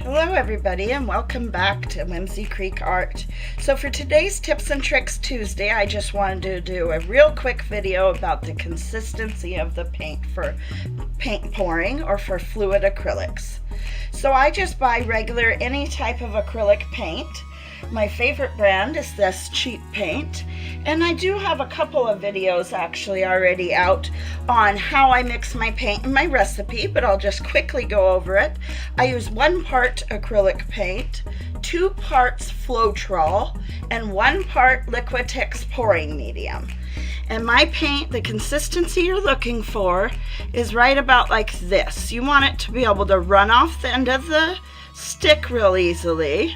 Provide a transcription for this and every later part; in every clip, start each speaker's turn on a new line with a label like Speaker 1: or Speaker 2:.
Speaker 1: Hello everybody and welcome back to Whimsy Creek Art. So for today's Tips and Tricks Tuesday, I just wanted to do a real quick video about the consistency of the paint for paint pouring or for fluid acrylics. So I just buy regular any type of acrylic paint. My favorite brand is this cheap paint, and I do have a couple of videos actually already out on how I mix my paint and my recipe, but I'll just quickly go over it. I use 1 part acrylic paint, 2 parts Floetrol, and 1 part Liquitex pouring medium. And my paint, the consistency you're looking for is right about like this. You want it to be able to run off the end of the stick real easily.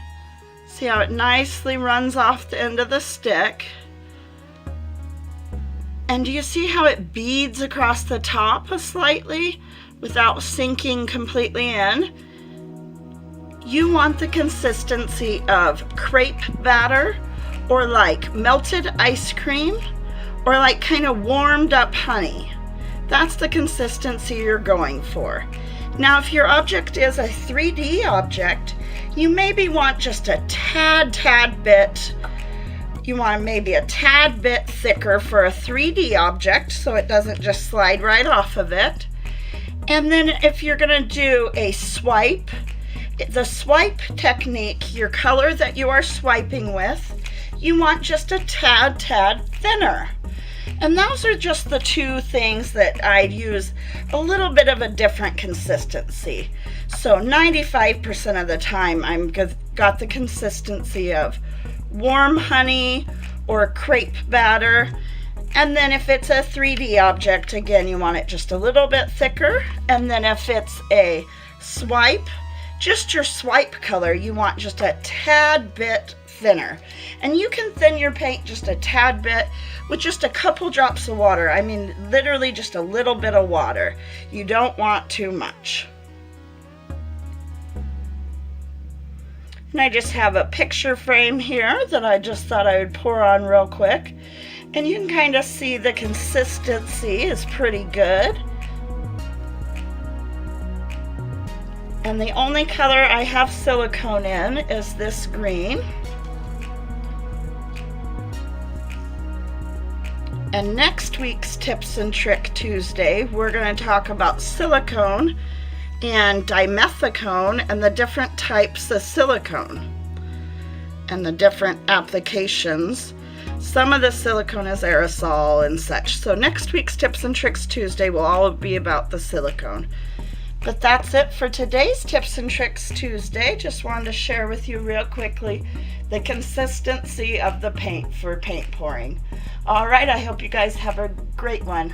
Speaker 1: See how it nicely runs off the end of the stick? And do you see how it beads across the top slightly without sinking completely in? You want the consistency of crepe batter or like melted ice cream or like kind of warmed up honey. That's the consistency you're going for. Now if your object is a 3D object, you maybe want just a tad bit, you want maybe a tad bit thicker for a 3D object so it doesn't just slide right off of it. And then if you're going to do a swipe, the swipe technique, your color that you are swiping with, you want just a tad thinner. And those are just the 2 things that I'd use a little bit of a different consistency. So 95% of the time I'm got the consistency of warm honey or crepe batter. And then if it's a 3D object, again, you want it just a little bit thicker. And then if it's a swipe, just your swipe color, you want just a tad bit thinner. And you can thin your paint just a tad bit with just a couple drops of water. I mean, literally just a little bit of water. You don't want too much. And I just have a picture frame here that I just thought I would pour on real quick. And you can kind of see the consistency is pretty good. And the only color I have silicone in is this green. And next week's Tips and Trick Tuesday, we're going to talk about silicone and dimethicone and the different types of silicone and the different applications. Some of the silicone is aerosol and such. So next week's Tips and Tricks Tuesday will all be about the silicone. But that's it for today's Tips and Tricks Tuesday. Just wanted to share with you real quickly the consistency of the paint for paint pouring. All right, I hope you guys have a great one.